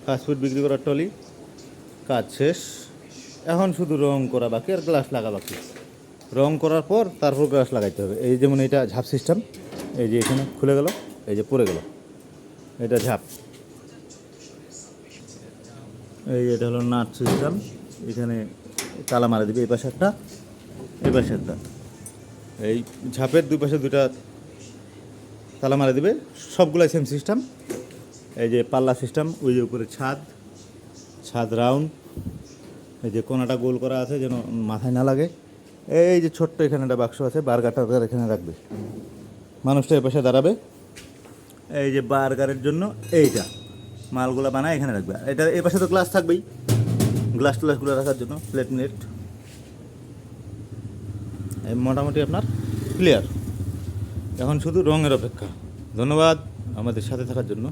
Fast food বিক্রি করার trolley কাজ শেষ। এখন শুধু রং করা বাকি আর গ্লাস লাগা বাকি। রং করার পর তারপর গ্লাস লাগাইতে হবে। এই যেমন এটা ঝাপ সিস্টেম, এই যে এখানে খুলে গেল, এই যে পড়ে গেল, এটা ঝাপ। এই এটা হলো নাট সিস্টেম, এখানে তালা মারা দিবে, এই পাশে একটা, এই পাশে একটা। এই ঝাপের দুই পাশে দুটা তালা মারা দিবে, সবগুলাই সেম সিস্টেম। এই যে পাল্লা সিস্টেম, ওই যে উপরে ছাদ রাউন্ড, এই যে কোনাটা গোল করা আছে যেন মাথায় না লাগে। এই যে ছোট্ট এখানে একটা বাক্স আছে, বার্গার টার্গার এখানে রাখবে, মানুষটা এ পাশে দাঁড়াবে। এই যে বার্গারের জন্য এইটা মালগুলো বানায় এখানে রাখবে। এটা এ পাশে তো গ্লাস থাকবেই, গ্লাস টুলাসগুলো রাখার জন্য, প্লেট মিলেট। মোটামুটি আপনার ক্লিয়ার। এখন শুধু রঙের অপেক্ষা। ধন্যবাদ আমাদের সাথে থাকার জন্য।